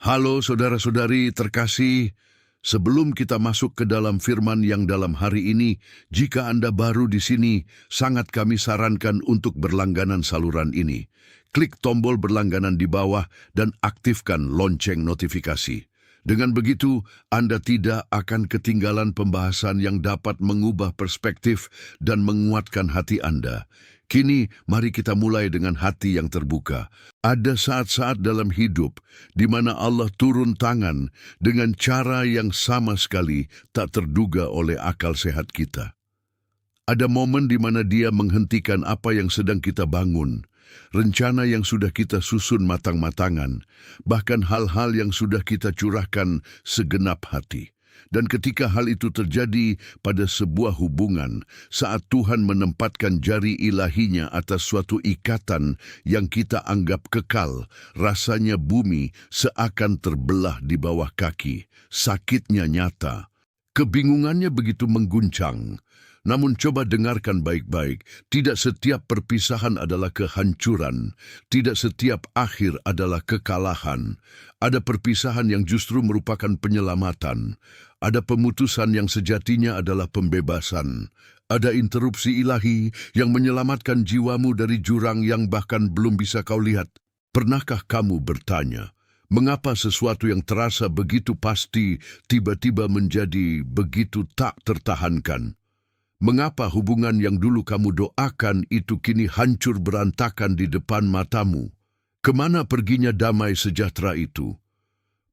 Halo saudara-saudari terkasih, sebelum kita masuk ke dalam firman yang dalam hari ini, jika Anda baru di sini, sangat kami sarankan untuk berlangganan saluran ini. Klik tombol berlangganan di bawah dan aktifkan lonceng notifikasi. Dengan begitu, Anda tidak akan ketinggalan pembahasan yang dapat mengubah perspektif dan menguatkan hati Anda. Kini, mari kita mulai dengan hati yang terbuka. Ada saat-saat dalam hidup di mana Allah turun tangan dengan cara yang sama sekali tak terduga oleh akal sehat kita. Ada momen di mana Dia menghentikan apa yang sedang kita bangun, rencana yang sudah kita susun matang-matangan, bahkan hal-hal yang sudah kita curahkan segenap hati. Dan ketika hal itu terjadi pada sebuah hubungan, saat Tuhan menempatkan jari ilahinya atas suatu ikatan yang kita anggap kekal, rasanya bumi seakan terbelah di bawah kaki. Sakitnya nyata. Kebingungannya begitu mengguncang. Namun coba dengarkan baik-baik, tidak setiap perpisahan adalah kehancuran, tidak setiap akhir adalah kekalahan. Ada perpisahan yang justru merupakan penyelamatan, ada pemutusan yang sejatinya adalah pembebasan, ada interupsi ilahi yang menyelamatkan jiwamu dari jurang yang bahkan belum bisa kau lihat. Pernahkah kamu bertanya, mengapa sesuatu yang terasa begitu pasti tiba-tiba menjadi begitu tak tertahankan? Mengapa hubungan yang dulu kamu doakan itu kini hancur berantakan di depan matamu? Kemana perginya damai sejahtera itu?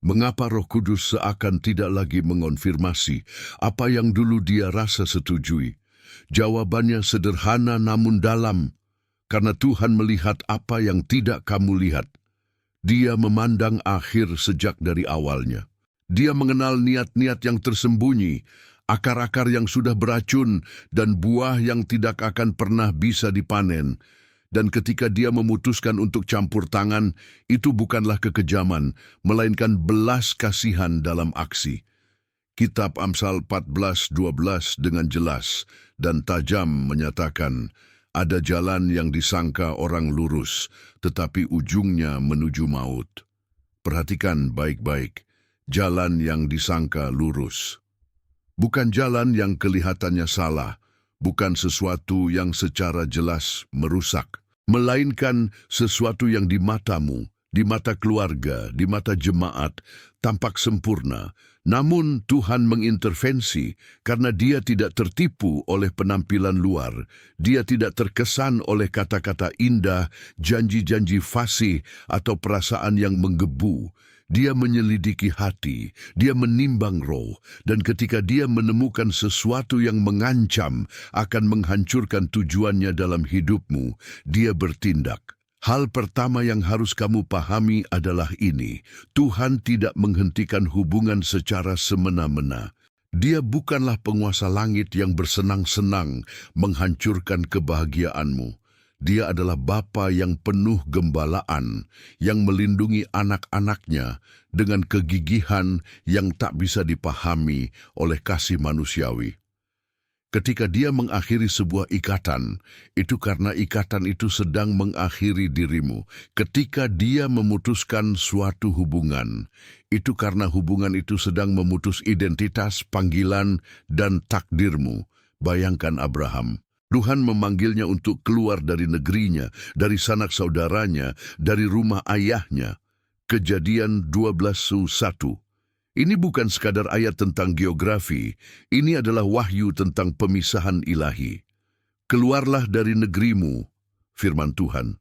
Mengapa Roh Kudus seakan tidak lagi mengonfirmasi apa yang dulu Dia rasa setujui? Jawabannya sederhana namun dalam, karena Tuhan melihat apa yang tidak kamu lihat. Dia memandang akhir sejak dari awalnya. Dia mengenal niat-niat yang tersembunyi, akar-akar yang sudah beracun, dan buah yang tidak akan pernah bisa dipanen. Dan ketika Dia memutuskan untuk campur tangan, itu bukanlah kekejaman, melainkan belas kasihan dalam aksi. Kitab Amsal 14:12 dengan jelas dan tajam menyatakan, ada jalan yang disangka orang lurus, tetapi ujungnya menuju maut. Perhatikan baik-baik, jalan yang disangka lurus. Bukan jalan yang kelihatannya salah, bukan sesuatu yang secara jelas merusak, melainkan sesuatu yang di matamu, di mata keluarga, di mata jemaat, tampak sempurna. Namun Tuhan mengintervensi karena Dia tidak tertipu oleh penampilan luar. Dia tidak terkesan oleh kata-kata indah, janji-janji fasih, atau perasaan yang menggebu. Dia menyelidiki hati, Dia menimbang roh, dan ketika Dia menemukan sesuatu yang mengancam akan menghancurkan tujuannya dalam hidupmu, Dia bertindak. Hal pertama yang harus kamu pahami adalah ini, Tuhan tidak menghentikan hubungan secara semena-mena. Dia bukanlah penguasa langit yang bersenang-senang menghancurkan kebahagiaanmu. Dia adalah Bapa yang penuh gembalaan, yang melindungi anak-anaknya dengan kegigihan yang tak bisa dipahami oleh kasih manusiawi. Ketika Dia mengakhiri sebuah ikatan, itu karena ikatan itu sedang mengakhiri dirimu. Ketika Dia memutuskan suatu hubungan, itu karena hubungan itu sedang memutus identitas, panggilan, dan takdirmu. Bayangkan Abraham. Tuhan memanggilnya untuk keluar dari negerinya, dari sanak saudaranya, dari rumah ayahnya. Kejadian 12:1. Ini bukan sekadar ayat tentang geografi, ini adalah wahyu tentang pemisahan ilahi. Keluarlah dari negerimu, firman Tuhan.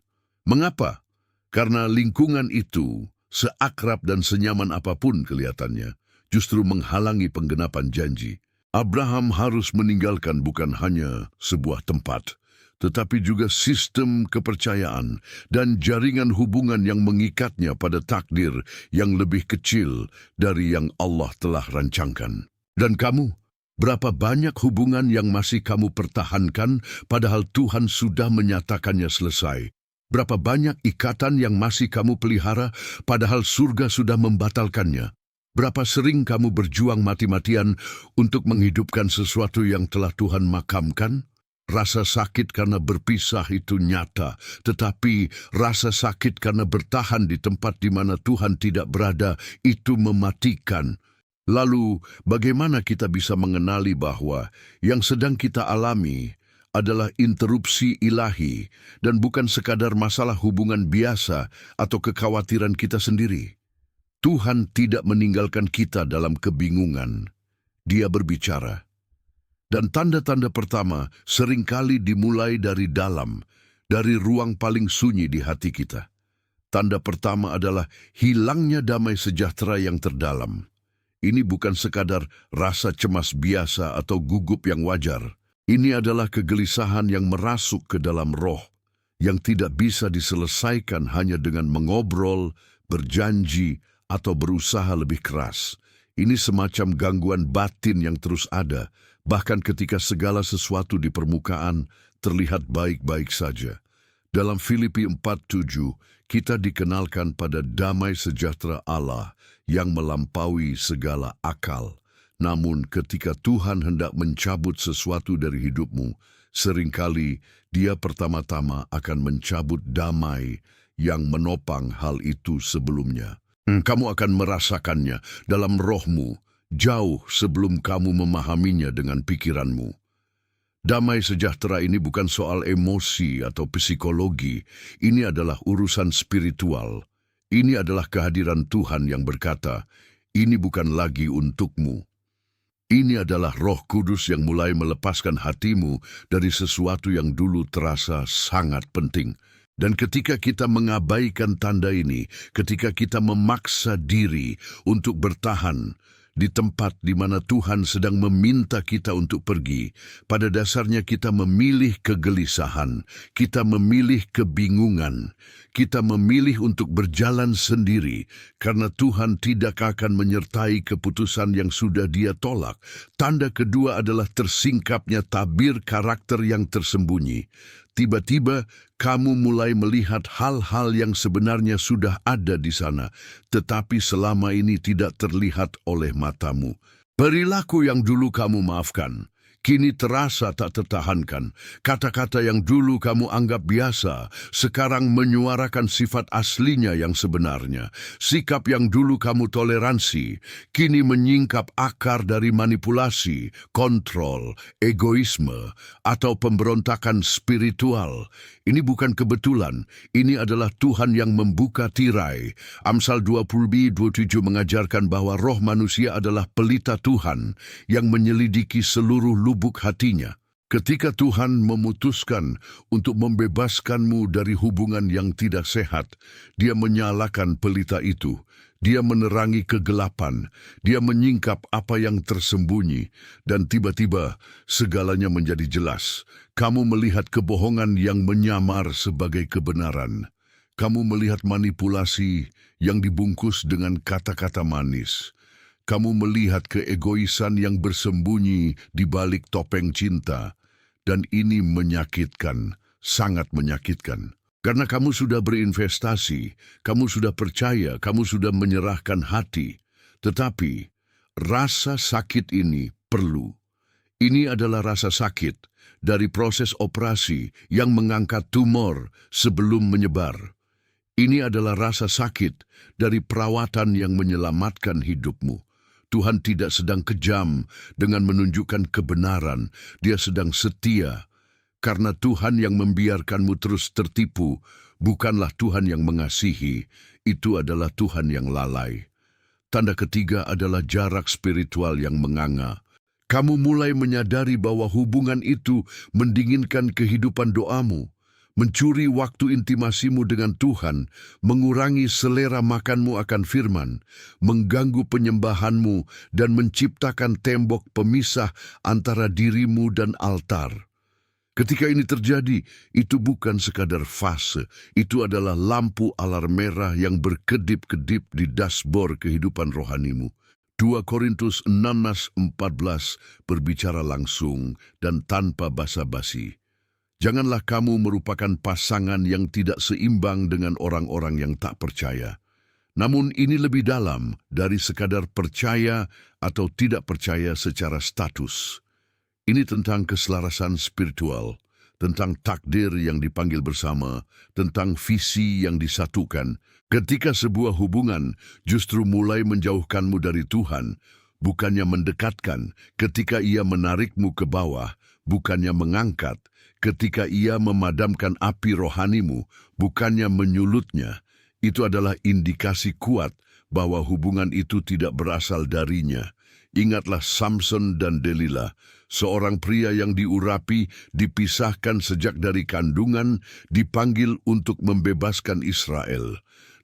Mengapa? Karena lingkungan itu, seakrab dan senyaman apapun kelihatannya, justru menghalangi penggenapan janji. Abraham harus meninggalkan bukan hanya sebuah tempat, tetapi juga sistem kepercayaan dan jaringan hubungan yang mengikatnya pada takdir yang lebih kecil dari yang Allah telah rancangkan. Dan kamu, berapa banyak hubungan yang masih kamu pertahankan padahal Tuhan sudah menyatakannya selesai? Berapa banyak ikatan yang masih kamu pelihara padahal surga sudah membatalkannya? Berapa sering kamu berjuang mati-matian untuk menghidupkan sesuatu yang telah Tuhan makamkan? Rasa sakit karena berpisah itu nyata, tetapi rasa sakit karena bertahan di tempat di mana Tuhan tidak berada itu mematikan. Lalu, bagaimana kita bisa mengenali bahwa yang sedang kita alami adalah interupsi ilahi dan bukan sekadar masalah hubungan biasa atau kekhawatiran kita sendiri? Tuhan tidak meninggalkan kita dalam kebingungan. Dia berbicara. Dan tanda-tanda pertama seringkali dimulai dari dalam, dari ruang paling sunyi di hati kita. Tanda pertama adalah hilangnya damai sejahtera yang terdalam. Ini bukan sekadar rasa cemas biasa atau gugup yang wajar. Ini adalah kegelisahan yang merasuk ke dalam roh, yang tidak bisa diselesaikan hanya dengan mengobrol, berjanji, atau berusaha lebih keras. Ini semacam gangguan batin yang terus ada, bahkan ketika segala sesuatu di permukaan terlihat baik-baik saja. Dalam Filipi 4:7, kita dikenalkan pada damai sejahtera Allah yang melampaui segala akal. Namun ketika Tuhan hendak mencabut sesuatu dari hidupmu, seringkali Dia pertama-tama akan mencabut damai yang menopang hal itu sebelumnya. Kamu akan merasakannya dalam rohmu, jauh sebelum kamu memahaminya dengan pikiranmu. Damai sejahtera ini bukan soal emosi atau psikologi, ini adalah urusan spiritual. Ini adalah kehadiran Tuhan yang berkata, ini bukan lagi untukmu. Ini adalah Roh Kudus yang mulai melepaskan hatimu dari sesuatu yang dulu terasa sangat penting. Dan ketika kita mengabaikan tanda ini, ketika kita memaksa diri untuk bertahan di tempat di mana Tuhan sedang meminta kita untuk pergi, pada dasarnya kita memilih kegelisahan, kita memilih kebingungan, kita memilih untuk berjalan sendiri karena Tuhan tidak akan menyertai keputusan yang sudah Dia tolak. Tanda kedua adalah tersingkapnya tabir karakter yang tersembunyi. Tiba-tiba kamu mulai melihat hal-hal yang sebenarnya sudah ada di sana, tetapi selama ini tidak terlihat oleh matamu. Perilaku yang dulu kamu maafkan, kini terasa tak tertahankan. Kata-kata yang dulu kamu anggap biasa, sekarang menyuarakan sifat aslinya yang sebenarnya. Sikap yang dulu kamu toleransi, kini menyingkap akar dari manipulasi, kontrol, egoisme, atau pemberontakan spiritual. Ini bukan kebetulan, ini adalah Tuhan yang membuka tirai. Amsal 20:27 mengajarkan bahwa roh manusia adalah pelita Tuhan yang menyelidiki seluruh lubuk hatinya. Ketika Tuhan memutuskan untuk membebaskanmu dari hubungan yang tidak sehat, Dia menyalakan pelita itu. Dia menerangi kegelapan, Dia menyingkap apa yang tersembunyi, dan tiba-tiba segalanya menjadi jelas. Kamu melihat kebohongan yang menyamar sebagai kebenaran. Kamu melihat manipulasi yang dibungkus dengan kata-kata manis. Kamu melihat keegoisan yang bersembunyi di balik topeng cinta, dan ini menyakitkan, sangat menyakitkan. Karena kamu sudah berinvestasi, kamu sudah percaya, kamu sudah menyerahkan hati. Tetapi rasa sakit ini perlu. Ini adalah rasa sakit dari proses operasi yang mengangkat tumor sebelum menyebar. Ini adalah rasa sakit dari perawatan yang menyelamatkan hidupmu. Tuhan tidak sedang kejam dengan menunjukkan kebenaran, Dia sedang setia. Karena Tuhan yang membiarkanmu terus tertipu, bukanlah Tuhan yang mengasihi, itu adalah Tuhan yang lalai. Tanda ketiga adalah jarak spiritual yang menganga. Kamu mulai menyadari bahwa hubungan itu mendinginkan kehidupan doamu, mencuri waktu intimasimu dengan Tuhan, mengurangi selera makanmu akan firman, mengganggu penyembahanmu, dan menciptakan tembok pemisah antara dirimu dan altar. Ketika ini terjadi, itu bukan sekadar fase, itu adalah lampu alarm merah yang berkedip-kedip di dashboard kehidupan rohanimu. 2 Korintus 16:14 berbicara langsung dan tanpa basa-basi. Janganlah kamu merupakan pasangan yang tidak seimbang dengan orang-orang yang tak percaya. Namun ini lebih dalam dari sekadar percaya atau tidak percaya secara status. Ini tentang keselarasan spiritual, tentang takdir yang dipanggil bersama, tentang visi yang disatukan. Ketika sebuah hubungan justru mulai menjauhkanmu dari Tuhan, bukannya mendekatkan, ketika ia menarikmu ke bawah, bukannya mengangkat, ketika ia memadamkan api rohanimu, bukannya menyulutnya, itu adalah indikasi kuat bahwa hubungan itu tidak berasal darinya. Ingatlah Samson dan Delila, seorang pria yang diurapi, dipisahkan sejak dari kandungan, dipanggil untuk membebaskan Israel.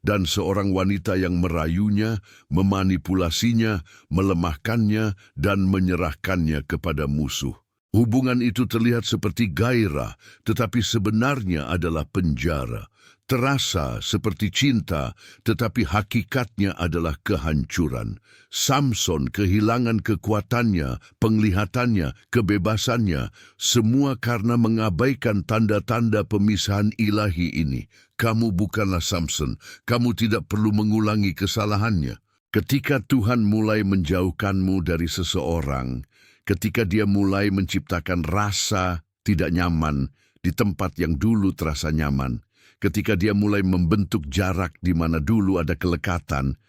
Dan seorang wanita yang merayunya, memanipulasinya, melemahkannya, dan menyerahkannya kepada musuh. Hubungan itu terlihat seperti gairah, tetapi sebenarnya adalah penjara. Terasa seperti cinta, tetapi hakikatnya adalah kehancuran. Samson kehilangan kekuatannya, penglihatannya, kebebasannya, semua karena mengabaikan tanda-tanda pemisahan ilahi ini. Kamu bukanlah Samson, kamu tidak perlu mengulangi kesalahannya. Ketika Tuhan mulai menjauhkanmu dari seseorang, ketika dia mulai menciptakan rasa tidak nyaman di tempat yang dulu terasa nyaman, ketika dia mulai membentuk jarak di mana dulu ada kelekatan,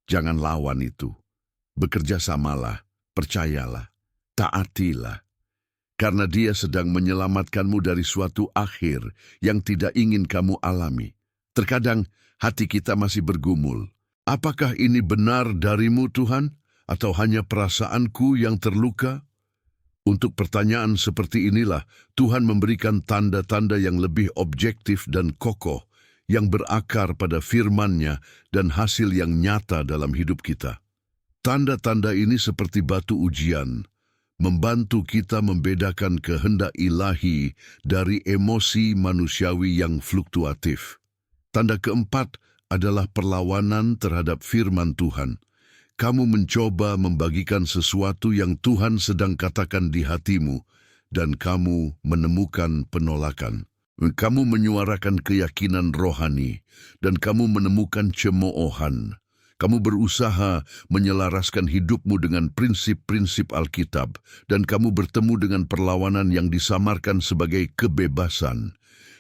jangan lawan itu. Bekerja samalah, percayalah, taatilah. Karena dia sedang menyelamatkanmu dari suatu akhir yang tidak ingin kamu alami. Terkadang hati kita masih bergumul. Apakah ini benar darimu Tuhan? Atau hanya perasaanku yang terluka? Untuk pertanyaan seperti inilah, Tuhan memberikan tanda-tanda yang lebih objektif dan kokoh, yang berakar pada firman-Nya dan hasil yang nyata dalam hidup kita. Tanda-tanda ini seperti batu ujian, membantu kita membedakan kehendak ilahi dari emosi manusiawi yang fluktuatif. Tanda keempat adalah perlawanan terhadap firman Tuhan. Kamu mencoba membagikan sesuatu yang Tuhan sedang katakan di hatimu, dan kamu menemukan penolakan. Kamu menyuarakan keyakinan rohani, dan kamu menemukan cemoohan. Kamu berusaha menyelaraskan hidupmu dengan prinsip-prinsip Alkitab, dan kamu bertemu dengan perlawanan yang disamarkan sebagai kebebasan.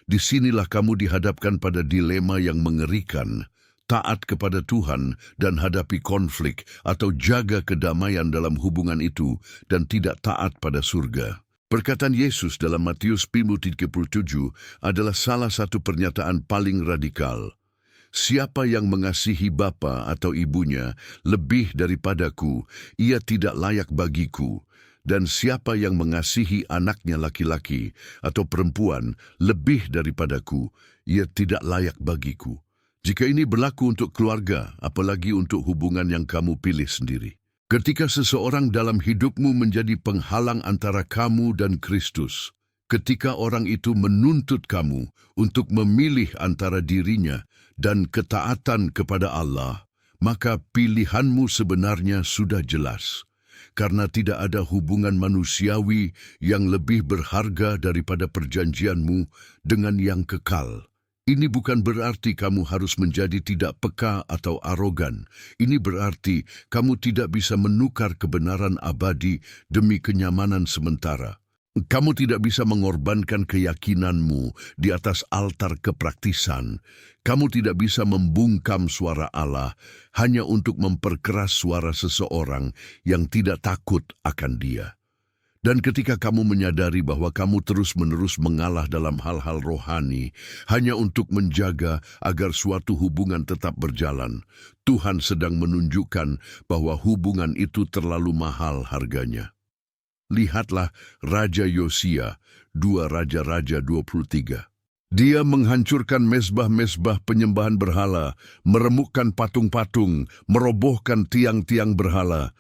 Disinilah kamu dihadapkan pada dilema yang mengerikan. Taat kepada Tuhan dan hadapi konflik atau jaga kedamaian dalam hubungan itu dan tidak taat pada surga. Perkataan Yesus dalam Matius 5:37 adalah salah satu pernyataan paling radikal. Siapa yang mengasihi bapa atau ibunya lebih daripadaku, ia tidak layak bagiku. Dan siapa yang mengasihi anaknya laki-laki atau perempuan lebih daripadaku, ia tidak layak bagiku. Jika ini berlaku untuk keluarga, apalagi untuk hubungan yang kamu pilih sendiri. Ketika seseorang dalam hidupmu menjadi penghalang antara kamu dan Kristus, ketika orang itu menuntut kamu untuk memilih antara dirinya dan ketaatan kepada Allah, maka pilihanmu sebenarnya sudah jelas. Karena tidak ada hubungan manusiawi yang lebih berharga daripada perjanjianmu dengan yang kekal. Ini bukan berarti kamu harus menjadi tidak peka atau arogan. Ini berarti kamu tidak bisa menukar kebenaran abadi demi kenyamanan sementara. Kamu tidak bisa mengorbankan keyakinanmu di atas altar kepraktisan. Kamu tidak bisa membungkam suara Allah hanya untuk memperkeras suara seseorang yang tidak takut akan Dia. Dan ketika kamu menyadari bahwa kamu terus-menerus mengalah dalam hal-hal rohani, hanya untuk menjaga agar suatu hubungan tetap berjalan, Tuhan sedang menunjukkan bahwa hubungan itu terlalu mahal harganya. Lihatlah Raja Yosia, 2 Raja-Raja 23. Dia menghancurkan mezbah-mezbah penyembahan berhala, meremukkan patung-patung, merobohkan tiang-tiang berhala.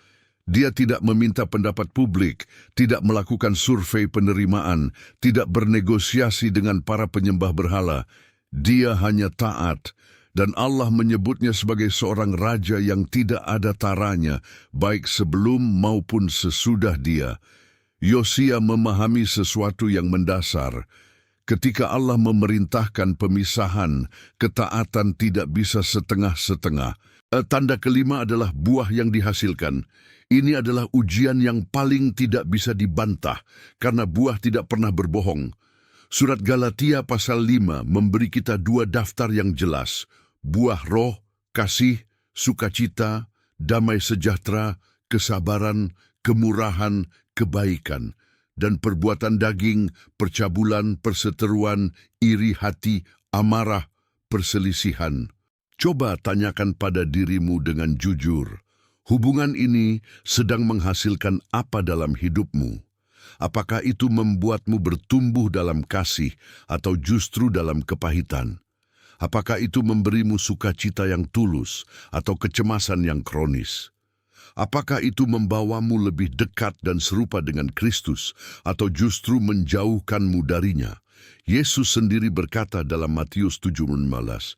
Dia tidak meminta pendapat publik, tidak melakukan survei penerimaan, tidak bernegosiasi dengan para penyembah berhala. Dia hanya taat, dan Allah menyebutnya sebagai seorang raja yang tidak ada taranya, baik sebelum maupun sesudah dia. Yosia memahami sesuatu yang mendasar. Ketika Allah memerintahkan pemisahan, ketaatan tidak bisa setengah-setengah. Tanda kelima adalah buah yang dihasilkan. Ini adalah ujian yang paling tidak bisa dibantah karena buah tidak pernah berbohong. Surat Galatia pasal 5 memberi kita dua daftar yang jelas. Buah roh, kasih, sukacita, damai sejahtera, kesabaran, kemurahan, kebaikan. Dan perbuatan daging, percabulan, perseteruan, iri hati, amarah, perselisihan. Coba tanyakan pada dirimu dengan jujur. Hubungan ini sedang menghasilkan apa dalam hidupmu? Apakah itu membuatmu bertumbuh dalam kasih atau justru dalam kepahitan? Apakah itu memberimu sukacita yang tulus atau kecemasan yang kronis? Apakah itu membawamu lebih dekat dan serupa dengan Kristus atau justru menjauhkanmu darinya? Yesus sendiri berkata dalam Matius 7:15,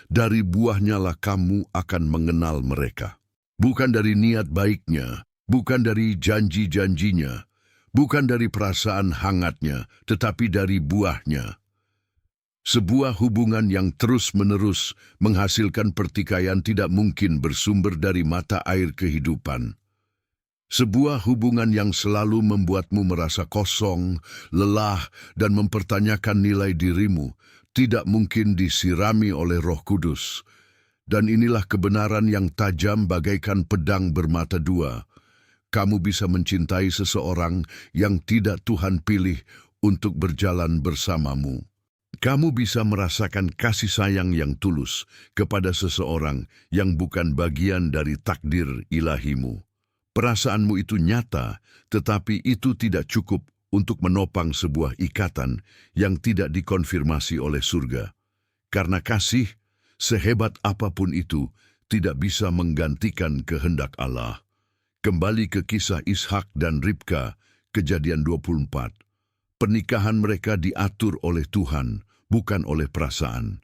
"Dari buahnya lah kamu akan mengenal mereka." Bukan dari niat baiknya, bukan dari janji-janjinya, bukan dari perasaan hangatnya, tetapi dari buahnya. Sebuah hubungan yang terus-menerus menghasilkan pertikaian tidak mungkin bersumber dari mata air kehidupan. Sebuah hubungan yang selalu membuatmu merasa kosong, lelah, dan mempertanyakan nilai dirimu tidak mungkin disirami oleh Roh Kudus. Dan inilah kebenaran yang tajam bagaikan pedang bermata dua. Kamu bisa mencintai seseorang yang tidak Tuhan pilih untuk berjalan bersamamu. Kamu bisa merasakan kasih sayang yang tulus kepada seseorang yang bukan bagian dari takdir ilahimu. Perasaanmu itu nyata, tetapi itu tidak cukup untuk menopang sebuah ikatan yang tidak dikonfirmasi oleh surga. Karena kasih, sehebat apapun itu, tidak bisa menggantikan kehendak Allah. Kembali ke kisah Ishak dan Ribka, Kejadian 24. Pernikahan mereka diatur oleh Tuhan, bukan oleh perasaan.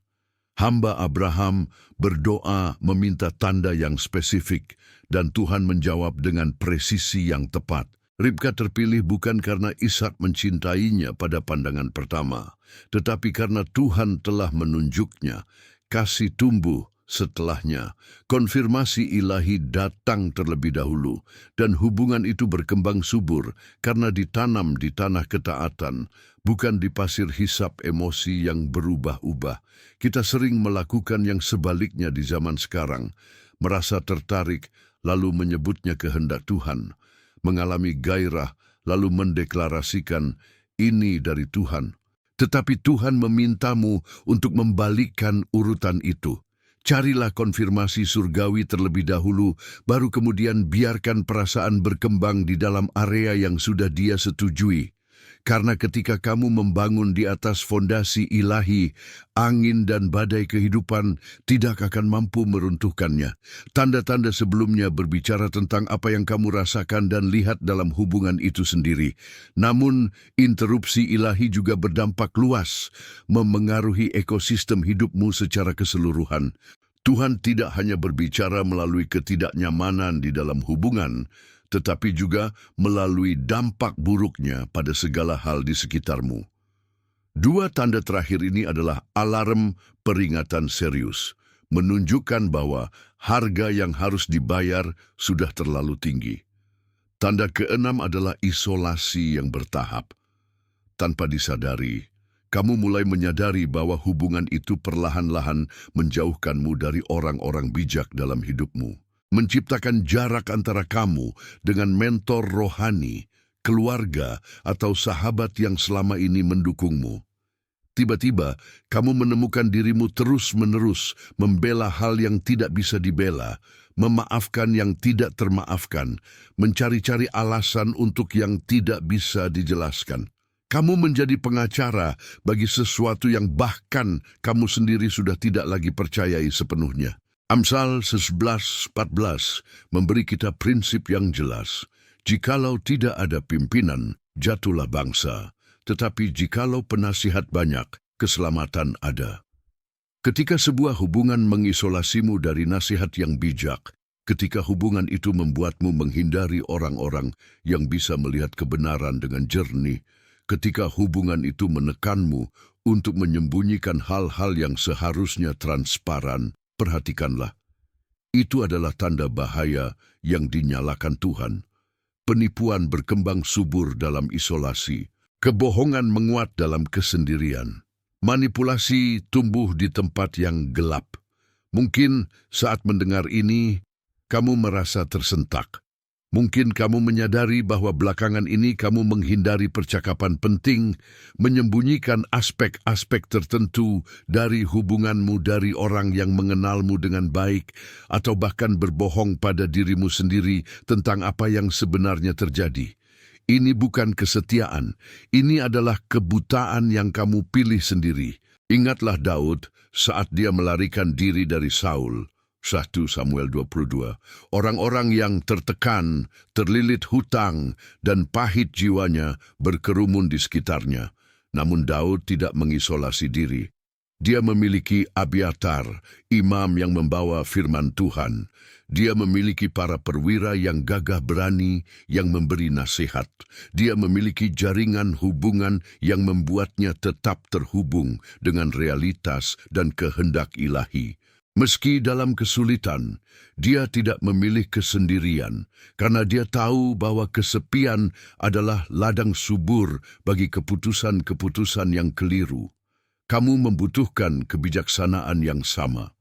Hamba Abraham berdoa meminta tanda yang spesifik, dan Tuhan menjawab dengan presisi yang tepat. Ribka terpilih bukan karena Ishak mencintainya pada pandangan pertama, tetapi karena Tuhan telah menunjuknya. Kasih tumbuh setelahnya. Konfirmasi ilahi datang terlebih dahulu, dan hubungan itu berkembang subur karena ditanam di tanah ketaatan, bukan di pasir hisap emosi yang berubah-ubah. Kita sering melakukan yang sebaliknya di zaman sekarang, merasa tertarik lalu menyebutnya kehendak Tuhan, mengalami gairah lalu mendeklarasikan ini dari Tuhan. Tetapi Tuhan memintamu untuk membalikkan urutan itu. Carilah konfirmasi surgawi terlebih dahulu, baru kemudian biarkan perasaan berkembang di dalam area yang sudah Dia setujui. Karena ketika kamu membangun di atas fondasi ilahi, angin dan badai kehidupan tidak akan mampu meruntuhkannya. Tanda-tanda sebelumnya berbicara tentang apa yang kamu rasakan dan lihat dalam hubungan itu sendiri. Namun, interupsi ilahi juga berdampak luas, memengaruhi ekosistem hidupmu secara keseluruhan. Tuhan tidak hanya berbicara melalui ketidaknyamanan di dalam hubungan, tetapi juga melalui dampak buruknya pada segala hal di sekitarmu. Dua tanda terakhir ini adalah alarm peringatan serius, menunjukkan bahwa harga yang harus dibayar sudah terlalu tinggi. Tanda keenam adalah isolasi yang bertahap. Tanpa disadari, kamu mulai menyadari bahwa hubungan itu perlahan-lahan menjauhkanmu dari orang-orang bijak dalam hidupmu. Menciptakan jarak antara kamu dengan mentor rohani, keluarga, atau sahabat yang selama ini mendukungmu. Tiba-tiba, kamu menemukan dirimu terus-menerus membela hal yang tidak bisa dibela, memaafkan yang tidak termaafkan, mencari-cari alasan untuk yang tidak bisa dijelaskan. Kamu menjadi pengacara bagi sesuatu yang bahkan kamu sendiri sudah tidak lagi percayai sepenuhnya. Amsal 11:14 memberi kita prinsip yang jelas. Jikalau tidak ada pimpinan, jatuhlah bangsa. Tetapi jikalau penasihat banyak, keselamatan ada. Ketika sebuah hubungan mengisolasimu dari nasihat yang bijak, ketika hubungan itu membuatmu menghindari orang-orang yang bisa melihat kebenaran dengan jernih, ketika hubungan itu menekanmu untuk menyembunyikan hal-hal yang seharusnya transparan, perhatikanlah. Itu adalah tanda bahaya yang dinyalakan Tuhan. Penipuan berkembang subur dalam isolasi. Kebohongan menguat dalam kesendirian. Manipulasi tumbuh di tempat yang gelap. Mungkin saat mendengar ini, kamu merasa tersentak. Mungkin kamu menyadari bahwa belakangan ini kamu menghindari percakapan penting, menyembunyikan aspek-aspek tertentu dari hubunganmu dari orang yang mengenalmu dengan baik, atau bahkan berbohong pada dirimu sendiri tentang apa yang sebenarnya terjadi. Ini bukan kesetiaan, ini adalah kebutaan yang kamu pilih sendiri. Ingatlah Daud saat dia melarikan diri dari Saul. 1 Samuel 22. Orang-orang yang tertekan, terlilit hutang, dan pahit jiwanya berkerumun di sekitarnya. Namun Daud tidak mengisolasi diri. Dia memiliki Abiatar, imam yang membawa firman Tuhan. Dia memiliki para perwira yang gagah berani yang memberi nasihat. Dia memiliki jaringan hubungan yang membuatnya tetap terhubung dengan realitas dan kehendak ilahi. Meski dalam kesulitan, dia tidak memilih kesendirian karena dia tahu bahwa kesepian adalah ladang subur bagi keputusan-keputusan yang keliru. Kamu membutuhkan kebijaksanaan yang sama.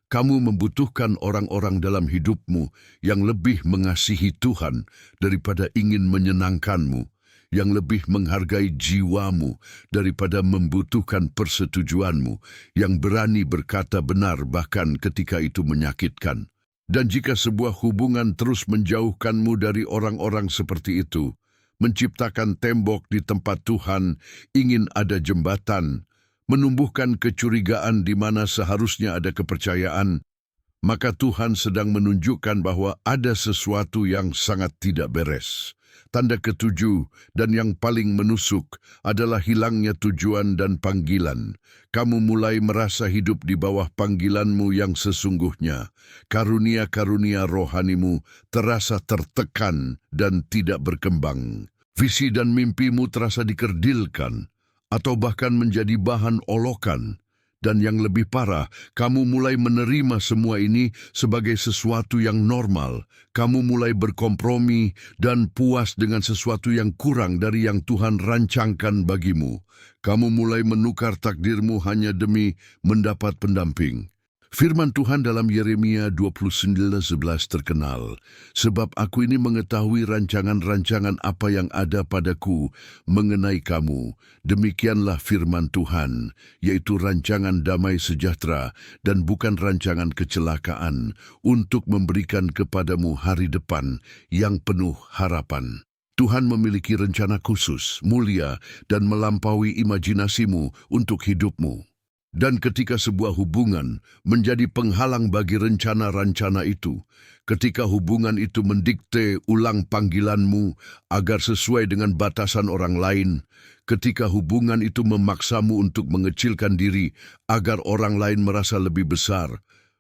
Kamu membutuhkan orang-orang dalam hidupmu yang lebih mengasihi Tuhan daripada ingin menyenangkanmu, yang lebih menghargai jiwamu daripada membutuhkan persetujuanmu, yang berani berkata benar bahkan ketika itu menyakitkan. Dan jika sebuah hubungan terus menjauhkanmu dari orang-orang seperti itu, menciptakan tembok di tempat Tuhan, ingin ada jembatan, menumbuhkan kecurigaan di mana seharusnya ada kepercayaan, maka Tuhan sedang menunjukkan bahwa ada sesuatu yang sangat tidak beres. Tanda ketujuh dan yang paling menusuk adalah hilangnya tujuan dan panggilan. Kamu mulai merasa hidup di bawah panggilanmu yang sesungguhnya. Karunia-karunia rohanimu terasa tertekan dan tidak berkembang. Visi dan mimpimu terasa dikerdilkan atau bahkan menjadi bahan olokan. Dan yang lebih parah, kamu mulai menerima semua ini sebagai sesuatu yang normal. Kamu mulai berkompromi dan puas dengan sesuatu yang kurang dari yang Tuhan rancangkan bagimu. Kamu mulai menukar takdirmu hanya demi mendapat pendamping. Firman Tuhan dalam Yeremia 29:11 terkenal, sebab aku ini mengetahui rancangan-rancangan apa yang ada padaku mengenai kamu. Demikianlah firman Tuhan, yaitu rancangan damai sejahtera dan bukan rancangan kecelakaan, untuk memberikan kepadamu hari depan yang penuh harapan. Tuhan memiliki rencana khusus, mulia, dan melampaui imajinasimu untuk hidupmu. Dan ketika sebuah hubungan menjadi penghalang bagi rencana-rencana itu, ketika hubungan itu mendikte ulang panggilanmu agar sesuai dengan batasan orang lain, ketika hubungan itu memaksamu untuk mengecilkan diri agar orang lain merasa lebih besar,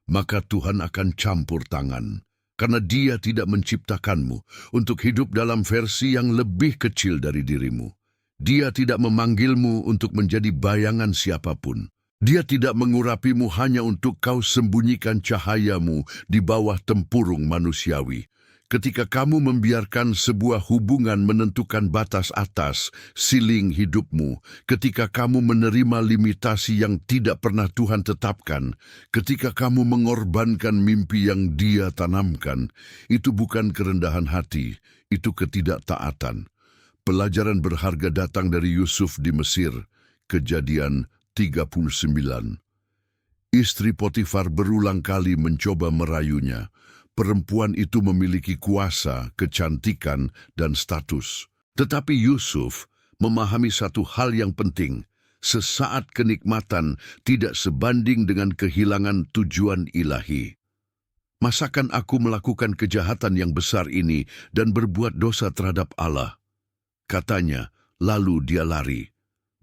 maka Tuhan akan campur tangan. Karena Dia tidak menciptakanmu untuk hidup dalam versi yang lebih kecil dari dirimu. Dia tidak memanggilmu untuk menjadi bayangan siapapun. Dia tidak mengurapimu hanya untuk kau sembunyikan cahayamu di bawah tempurung manusiawi. Ketika kamu membiarkan sebuah hubungan menentukan batas atas, siling hidupmu, ketika kamu menerima limitasi yang tidak pernah Tuhan tetapkan, ketika kamu mengorbankan mimpi yang Dia tanamkan, itu bukan kerendahan hati, itu ketidaktaatan. Pelajaran berharga datang dari Yusuf di Mesir, Kejadian 39. Istri Potifar berulang kali mencoba merayunya. Perempuan itu memiliki kuasa, kecantikan, dan status. Tetapi Yusuf memahami satu hal yang penting. Sesaat kenikmatan tidak sebanding dengan kehilangan tujuan ilahi. Masakan aku melakukan kejahatan yang besar ini dan berbuat dosa terhadap Allah? Katanya, lalu dia lari.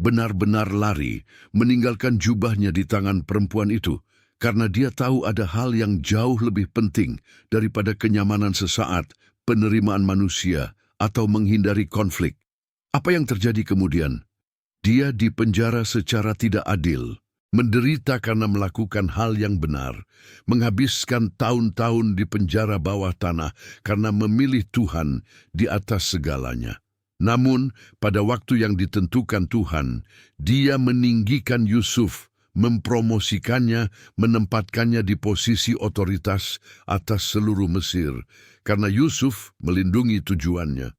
Benar-benar lari, meninggalkan jubahnya di tangan perempuan itu, karena dia tahu ada hal yang jauh lebih penting daripada kenyamanan sesaat, penerimaan manusia, atau menghindari konflik. Apa yang terjadi kemudian? Dia dipenjara secara tidak adil. menderita karena melakukan hal yang benar, menghabiskan tahun-tahun di penjara bawah tanah karena memilih Tuhan di atas segalanya. Namun, pada waktu yang ditentukan Tuhan, Dia meninggikan Yusuf, mempromosikannya, menempatkannya di posisi otoritas atas seluruh Mesir, karena Yusuf melindungi tujuannya.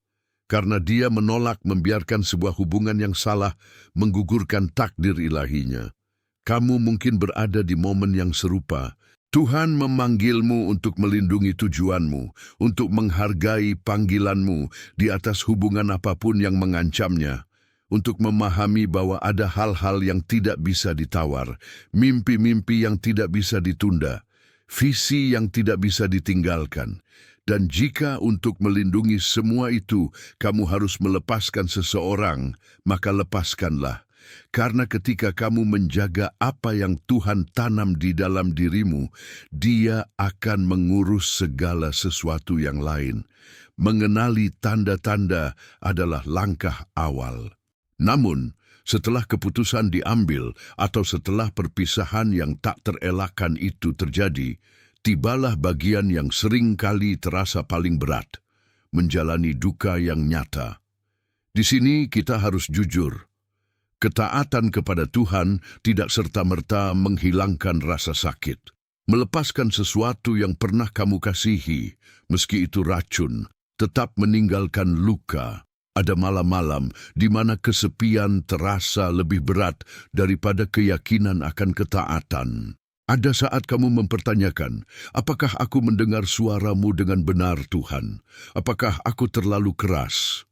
Karena dia menolak membiarkan sebuah hubungan yang salah menggugurkan takdir ilahinya. Kamu mungkin berada di momen yang serupa. Tuhan memanggilmu untuk melindungi tujuanmu, untuk menghargai panggilanmu di atas hubungan apapun yang mengancamnya, untuk memahami bahwa ada hal-hal yang tidak bisa ditawar, mimpi-mimpi yang tidak bisa ditunda, visi yang tidak bisa ditinggalkan. Dan jika untuk melindungi semua itu kamu harus melepaskan seseorang, maka lepaskanlah. Karena ketika kamu menjaga apa yang Tuhan tanam di dalam dirimu, Dia akan mengurus segala sesuatu yang lain. Mengenali tanda-tanda adalah langkah awal. Namun, setelah keputusan diambil atau setelah perpisahan yang tak terelakkan itu terjadi, tibalah bagian yang sering kali terasa paling berat, menjalani duka yang nyata. Di sini kita harus jujur. Ketaatan kepada Tuhan tidak serta-merta menghilangkan rasa sakit. Melepaskan sesuatu yang pernah kamu kasihi, meski itu racun, tetap meninggalkan luka. Ada malam-malam di mana kesepian terasa lebih berat daripada keyakinan akan ketaatan. Ada saat kamu mempertanyakan, apakah aku mendengar suaramu dengan benar, Tuhan? Apakah aku terlalu keras?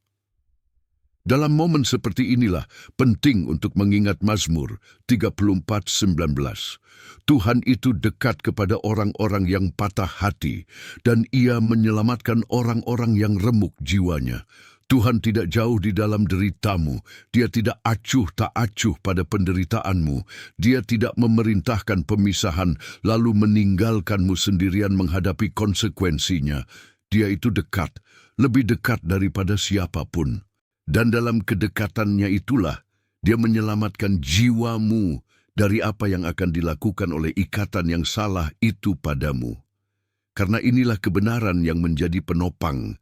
Dalam momen seperti inilah penting untuk mengingat Mazmur 34:19. Tuhan itu dekat kepada orang-orang yang patah hati dan Ia menyelamatkan orang-orang yang remuk jiwanya. Tuhan tidak jauh di dalam deritamu. Dia tidak acuh tak acuh pada penderitaanmu. Dia tidak memerintahkan pemisahan lalu meninggalkanmu sendirian menghadapi konsekuensinya. Dia itu dekat, lebih dekat daripada siapapun. Dan dalam kedekatannya itulah Dia menyelamatkan jiwamu dari apa yang akan dilakukan oleh ikatan yang salah itu padamu. Karena inilah kebenaran yang menjadi penopang.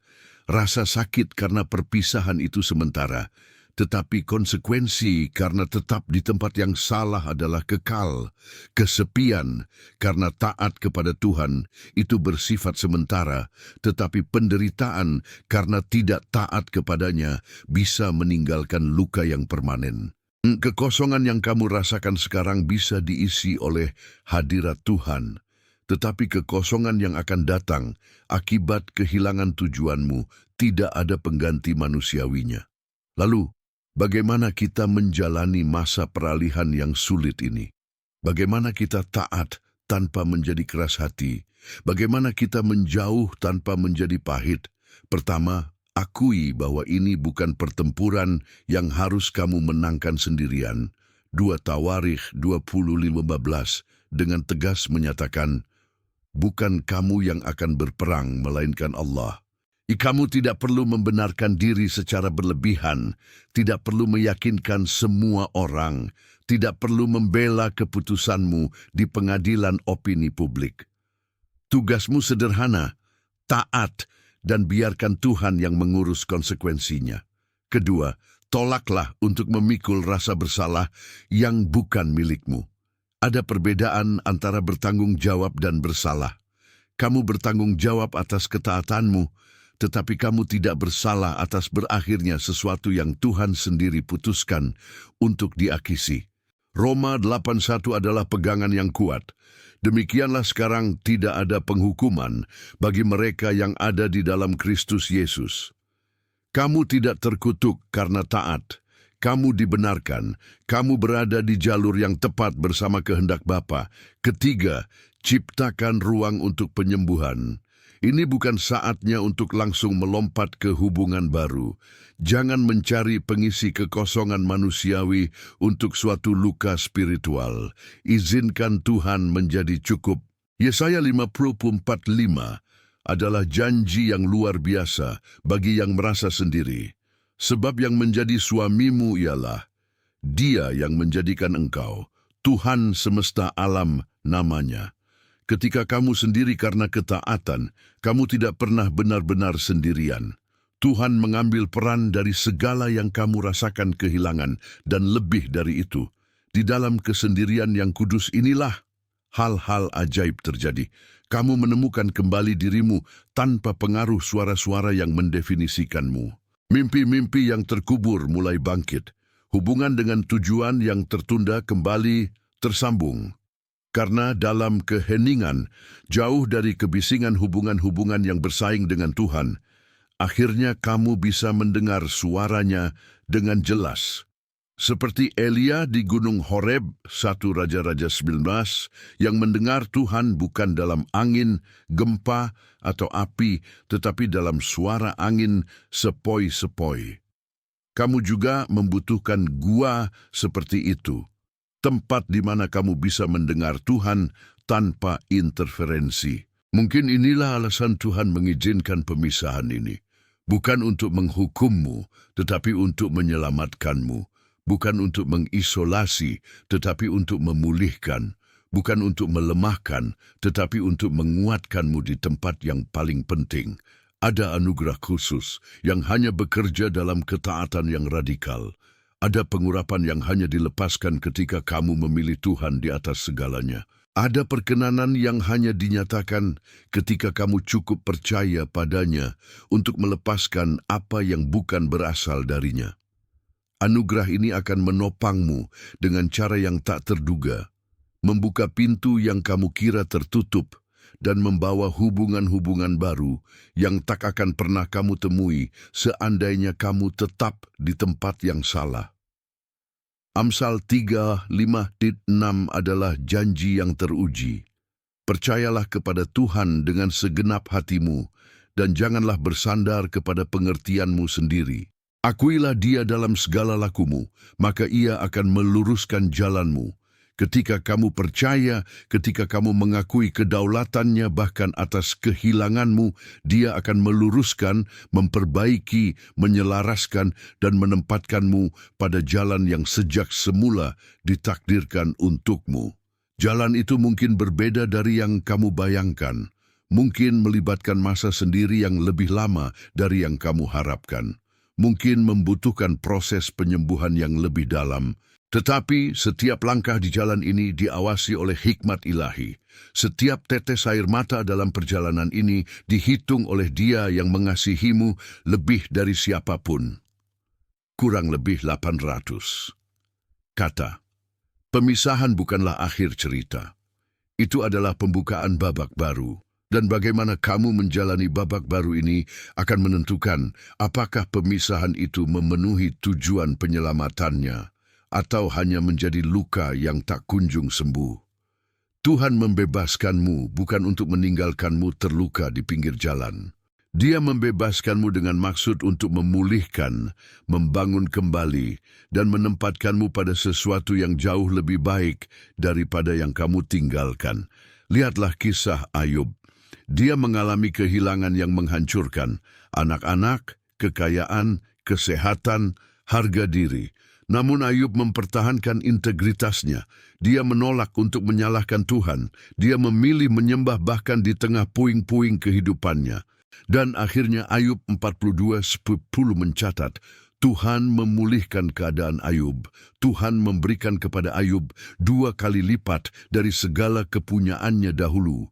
Rasa sakit karena perpisahan itu sementara, tetapi konsekuensi karena tetap di tempat yang salah adalah kekal. Kesepian karena taat kepada Tuhan itu bersifat sementara, tetapi penderitaan karena tidak taat kepadanya bisa meninggalkan luka yang permanen. Kekosongan yang kamu rasakan sekarang bisa diisi oleh hadirat Tuhan, tetapi kekosongan yang akan datang akibat kehilangan tujuanmu tidak ada pengganti manusiawinya. Lalu, bagaimana kita menjalani masa peralihan yang sulit ini? Bagaimana kita taat tanpa menjadi keras hati? Bagaimana kita menjauh tanpa menjadi pahit? Pertama, akui bahwa ini bukan pertempuran yang harus kamu menangkan sendirian. 2 Tawarikh 20:15 dengan tegas menyatakan, bukan kamu yang akan berperang, melainkan Allah. Kamu tidak perlu membenarkan diri secara berlebihan, tidak perlu meyakinkan semua orang, tidak perlu membela keputusanmu di pengadilan opini publik. Tugasmu sederhana, taat, dan biarkan Tuhan yang mengurus konsekuensinya. Kedua, tolaklah untuk memikul rasa bersalah yang bukan milikmu. Ada perbedaan antara bertanggung jawab dan bersalah. Kamu bertanggung jawab atas ketaatanmu, tetapi kamu tidak bersalah atas berakhirnya sesuatu yang Tuhan sendiri putuskan untuk diakisi. Roma 8:1 adalah pegangan yang kuat. Demikianlah sekarang tidak ada penghukuman bagi mereka yang ada di dalam Kristus Yesus. Kamu tidak terkutuk karena taat. Kamu dibenarkan. Kamu berada di jalur yang tepat bersama kehendak Bapa. Ketiga, ciptakan ruang untuk penyembuhan. Ini bukan saatnya untuk langsung melompat ke hubungan baru. Jangan mencari pengisi kekosongan manusiawi untuk suatu luka spiritual. Izinkan Tuhan menjadi cukup. Yesaya 54:5 adalah janji yang luar biasa bagi yang merasa sendiri. Sebab yang menjadi suamimu ialah Dia yang menjadikan engkau, Tuhan semesta alam namanya. Ketika kamu sendiri karena ketaatan, kamu tidak pernah benar-benar sendirian. Tuhan mengambil peran dari segala yang kamu rasakan kehilangan dan lebih dari itu. Di dalam kesendirian yang kudus inilah hal-hal ajaib terjadi. Kamu menemukan kembali dirimu tanpa pengaruh suara-suara yang mendefinisikanmu. Mimpi-mimpi yang terkubur mulai bangkit. Hubungan dengan tujuan yang tertunda kembali tersambung. Karena dalam keheningan, jauh dari kebisingan hubungan-hubungan yang bersaing dengan Tuhan, akhirnya kamu bisa mendengar suaranya dengan jelas. Seperti Elia di Gunung Horeb, 1 Raja-Raja 19, yang mendengar Tuhan bukan dalam angin, gempa, atau api, tetapi dalam suara angin sepoi-sepoi. Kamu juga membutuhkan gua seperti itu. Tempat di mana kamu bisa mendengar Tuhan tanpa interferensi. Mungkin inilah alasan Tuhan mengizinkan pemisahan ini. Bukan untuk menghukummu, tetapi untuk menyelamatkanmu. Bukan untuk mengisolasi, tetapi untuk memulihkan. Bukan untuk melemahkan, tetapi untuk menguatkanmu di tempat yang paling penting. Ada anugerah khusus yang hanya bekerja dalam ketaatan yang radikal. Ada pengurapan yang hanya dilepaskan ketika kamu memilih Tuhan di atas segalanya. Ada perkenanan yang hanya dinyatakan ketika kamu cukup percaya padanya untuk melepaskan apa yang bukan berasal darinya. Anugerah ini akan menopangmu dengan cara yang tak terduga, membuka pintu yang kamu kira tertutup, dan membawa hubungan-hubungan baru yang tak akan pernah kamu temui seandainya kamu tetap di tempat yang salah. Amsal 3:5-6 adalah janji yang teruji. Percayalah kepada Tuhan dengan segenap hatimu, dan janganlah bersandar kepada pengertianmu sendiri. Akuilah Dia dalam segala lakumu, maka Ia akan meluruskan jalanmu. Ketika kamu percaya, ketika kamu mengakui kedaulatannya bahkan atas kehilanganmu, Dia akan meluruskan, memperbaiki, menyelaraskan, dan menempatkanmu pada jalan yang sejak semula ditakdirkan untukmu. Jalan itu mungkin berbeda dari yang kamu bayangkan, mungkin melibatkan masa sendiri yang lebih lama dari yang kamu harapkan, mungkin membutuhkan proses penyembuhan yang lebih dalam. Tetapi setiap langkah di jalan ini diawasi oleh hikmat ilahi. Setiap tetes air mata dalam perjalanan ini dihitung oleh Dia yang mengasihimu lebih dari siapapun. Kurang lebih 800. Kata, pemisahan bukanlah akhir cerita. Itu adalah pembukaan babak baru. Dan bagaimana kamu menjalani babak baru ini akan menentukan apakah pemisahan itu memenuhi tujuan penyelamatannya, atau hanya menjadi luka yang tak kunjung sembuh. Tuhan membebaskanmu bukan untuk meninggalkanmu terluka di pinggir jalan. Dia membebaskanmu dengan maksud untuk memulihkan, membangun kembali, dan menempatkanmu pada sesuatu yang jauh lebih baik daripada yang kamu tinggalkan. Lihatlah kisah Ayub. Dia mengalami kehilangan yang menghancurkan, anak-anak, kekayaan, kesehatan, harga diri. Namun Ayub mempertahankan integritasnya. Dia menolak untuk menyalahkan Tuhan. Dia memilih menyembah bahkan di tengah puing-puing kehidupannya. Dan akhirnya Ayub 42:10 mencatat, Tuhan memulihkan keadaan Ayub. Tuhan memberikan kepada Ayub 2 kali lipat dari segala kepunyaannya dahulu.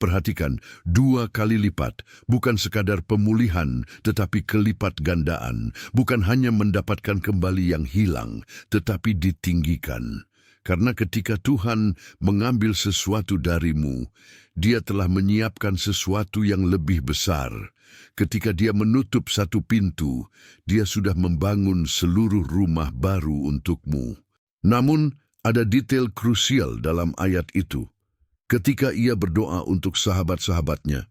Perhatikan, 2 kali lipat, bukan sekadar pemulihan, tetapi kelipat gandaan. Bukan hanya mendapatkan kembali yang hilang, tetapi ditinggikan. Karena ketika Tuhan mengambil sesuatu darimu, Dia telah menyiapkan sesuatu yang lebih besar. Ketika Dia menutup satu pintu, Dia sudah membangun seluruh rumah baru untukmu. Namun, ada detail krusial dalam ayat itu. Ketika ia berdoa untuk sahabat-sahabatnya,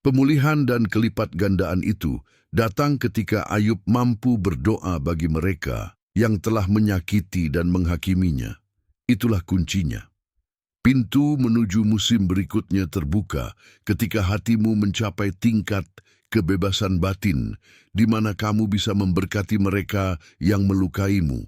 pemulihan dan kelipat gandaan itu datang ketika Ayub mampu berdoa bagi mereka yang telah menyakiti dan menghakiminya. Itulah kuncinya. Pintu menuju musim berikutnya terbuka ketika hatimu mencapai tingkat kebebasan batin, di mana kamu bisa memberkati mereka yang melukaimu,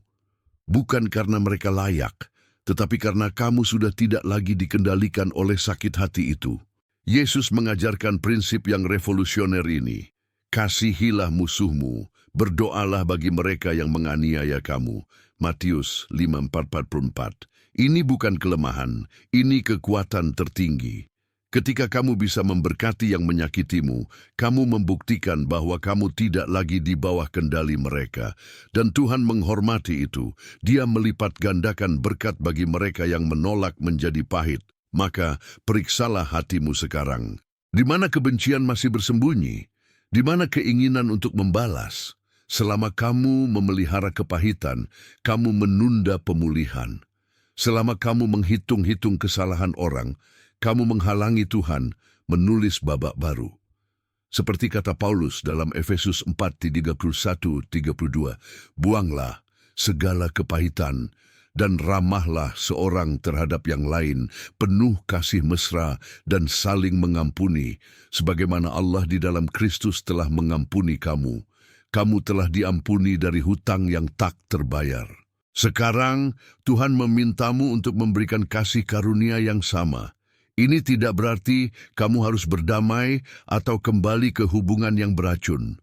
bukan karena mereka layak, tetapi karena kamu sudah tidak lagi dikendalikan oleh sakit hati itu. Yesus mengajarkan prinsip yang revolusioner ini. Kasihilah musuhmu, berdoalah bagi mereka yang menganiaya kamu. Matius 5:44. Ini bukan kelemahan, ini kekuatan tertinggi. Ketika kamu bisa memberkati yang menyakitimu, kamu membuktikan bahwa kamu tidak lagi di bawah kendali mereka. Dan Tuhan menghormati itu. Dia melipat gandakan berkat bagi mereka yang menolak menjadi pahit. Maka periksalah hatimu sekarang. Di mana kebencian masih bersembunyi? Di mana keinginan untuk membalas? Selama kamu memelihara kepahitan, kamu menunda pemulihan. Selama kamu menghitung-hitung kesalahan orang, kamu menghalangi Tuhan menulis babak baru. Seperti kata Paulus dalam Efesus 4:31-32, buanglah segala kepahitan dan ramahlah seorang terhadap yang lain, penuh kasih mesra dan saling mengampuni, sebagaimana Allah di dalam Kristus telah mengampuni kamu. Kamu telah diampuni dari hutang yang tak terbayar. Sekarang Tuhan memintamu untuk memberikan kasih karunia yang sama. Ini tidak berarti kamu harus berdamai atau kembali ke hubungan yang beracun.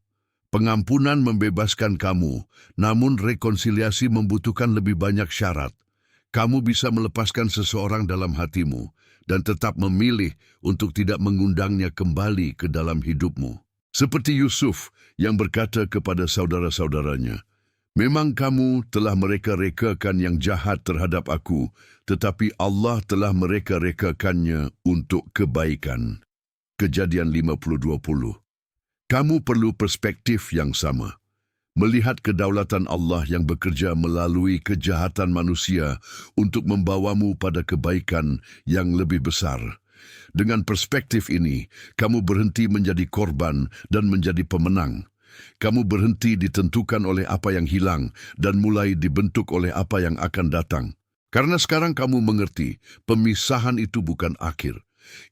Pengampunan membebaskan kamu, namun rekonsiliasi membutuhkan lebih banyak syarat. Kamu bisa melepaskan seseorang dalam hatimu dan tetap memilih untuk tidak mengundangnya kembali ke dalam hidupmu. Seperti Yusuf yang berkata kepada saudara-saudaranya, memang kamu telah mereka-rekakan yang jahat terhadap aku, tetapi Allah telah mereka-rekakannya untuk kebaikan. Kejadian 50:20. Kamu perlu perspektif yang sama. Melihat kedaulatan Allah yang bekerja melalui kejahatan manusia untuk membawamu pada kebaikan yang lebih besar. Dengan perspektif ini, kamu berhenti menjadi korban dan menjadi pemenang. Kamu berhenti ditentukan oleh apa yang hilang dan mulai dibentuk oleh apa yang akan datang. Karena sekarang kamu mengerti, pemisahan itu bukan akhir.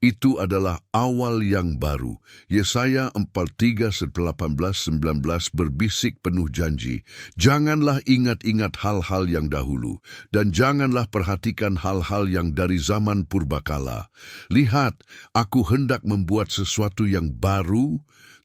Itu adalah awal yang baru. Yesaya 43:18-19 berbisik penuh janji. Janganlah ingat-ingat hal-hal yang dahulu, dan janganlah perhatikan hal-hal yang dari zaman purbakala. Lihat, aku hendak membuat sesuatu yang baru.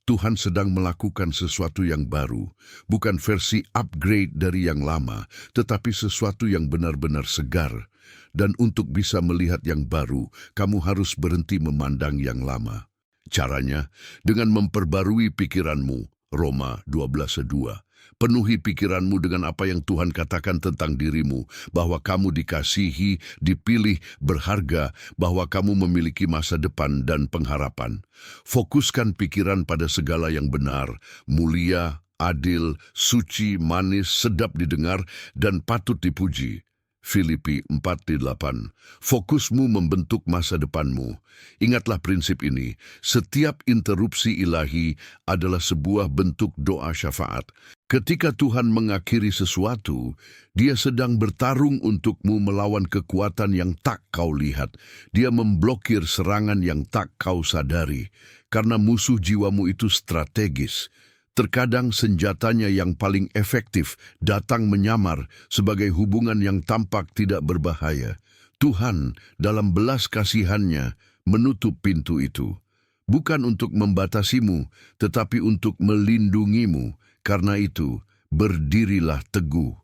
Tuhan sedang melakukan sesuatu yang baru, bukan versi upgrade dari yang lama, tetapi sesuatu yang benar-benar segar. Dan untuk bisa melihat yang baru, kamu harus berhenti memandang yang lama. Caranya, dengan memperbarui pikiranmu, Roma 12:2. Penuhi pikiranmu dengan apa yang Tuhan katakan tentang dirimu, bahwa kamu dikasihi, dipilih, berharga, bahwa kamu memiliki masa depan dan pengharapan. Fokuskan pikiran pada segala yang benar, mulia, adil, suci, manis, sedap didengar, dan patut dipuji. Filipi 4:8. Fokusmu membentuk masa depanmu. Ingatlah prinsip ini, setiap interupsi ilahi adalah sebuah bentuk doa syafaat. Ketika Tuhan mengakhiri sesuatu, Dia sedang bertarung untukmu melawan kekuatan yang tak kau lihat. Dia memblokir serangan yang tak kau sadari, karena musuh jiwamu itu strategis. Terkadang senjatanya yang paling efektif datang menyamar sebagai hubungan yang tampak tidak berbahaya. Tuhan dalam belas kasihannya menutup pintu itu. Bukan untuk membatasimu, tetapi untuk melindungimu. Karena itu, berdirilah teguh.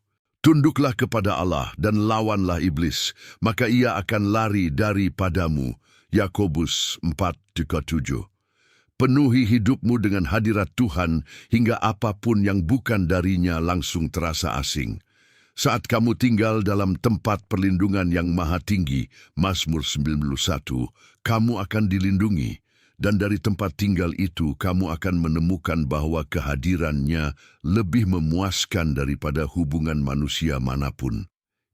Tunduklah kepada Allah dan lawanlah iblis, maka ia akan lari daripadamu. Yakobus 4:7. Penuhi hidupmu dengan hadirat Tuhan hingga apapun yang bukan darinya langsung terasa asing. Saat kamu tinggal dalam tempat perlindungan yang maha tinggi, Mazmur 91, kamu akan dilindungi. Dan dari tempat tinggal itu kamu akan menemukan bahwa kehadirannya lebih memuaskan daripada hubungan manusia manapun.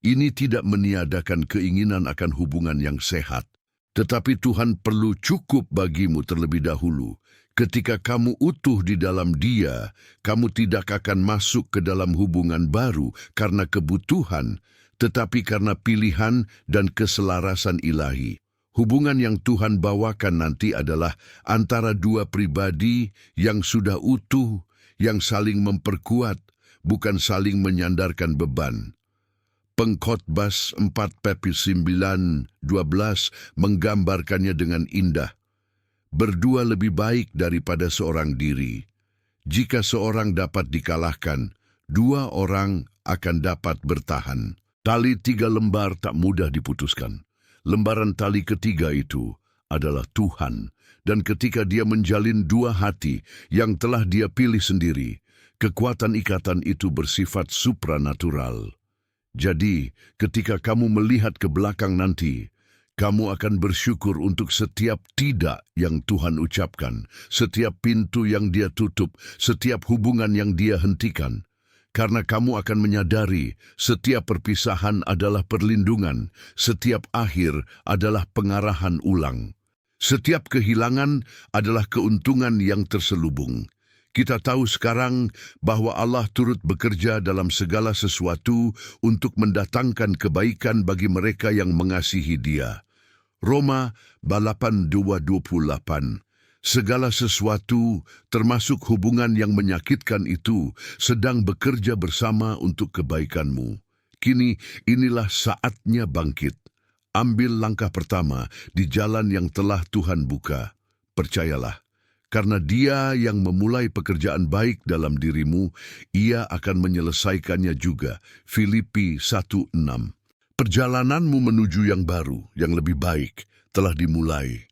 Ini tidak meniadakan keinginan akan hubungan yang sehat. Tetapi Tuhan perlu cukup bagimu terlebih dahulu. Ketika kamu utuh di dalam Dia, kamu tidak akan masuk ke dalam hubungan baru karena kebutuhan, tetapi karena pilihan dan keselarasan ilahi. Hubungan yang Tuhan bawakan nanti adalah antara dua pribadi yang sudah utuh, yang saling memperkuat, bukan saling menyandarkan beban. Pengkhotbas 4 Petrus 9:12 menggambarkannya dengan indah. Berdua lebih baik daripada seorang diri. Jika seorang dapat dikalahkan, dua orang akan dapat bertahan. Tali 3 lembar tak mudah diputuskan. Lembaran tali ketiga itu adalah Tuhan. Dan ketika dia menjalin dua hati yang telah dia pilih sendiri, kekuatan ikatan itu bersifat supranatural. Jadi, ketika kamu melihat ke belakang nanti, kamu akan bersyukur untuk setiap tidak yang Tuhan ucapkan, setiap pintu yang Dia tutup, setiap hubungan yang Dia hentikan. Karena kamu akan menyadari setiap perpisahan adalah perlindungan, setiap akhir adalah pengarahan ulang. Setiap kehilangan adalah keuntungan yang terselubung. Kita tahu sekarang bahwa Allah turut bekerja dalam segala sesuatu untuk mendatangkan kebaikan bagi mereka yang mengasihi Dia. Roma 8:2-28. Segala sesuatu, termasuk hubungan yang menyakitkan itu, sedang bekerja bersama untuk kebaikanmu. Kini inilah saatnya bangkit. Ambil langkah pertama di jalan yang telah Tuhan buka. Percayalah. Karena Dia yang memulai pekerjaan baik dalam dirimu, Ia akan menyelesaikannya juga. Filipi 1:6. Perjalananmu menuju yang baru, yang lebih baik, telah dimulai.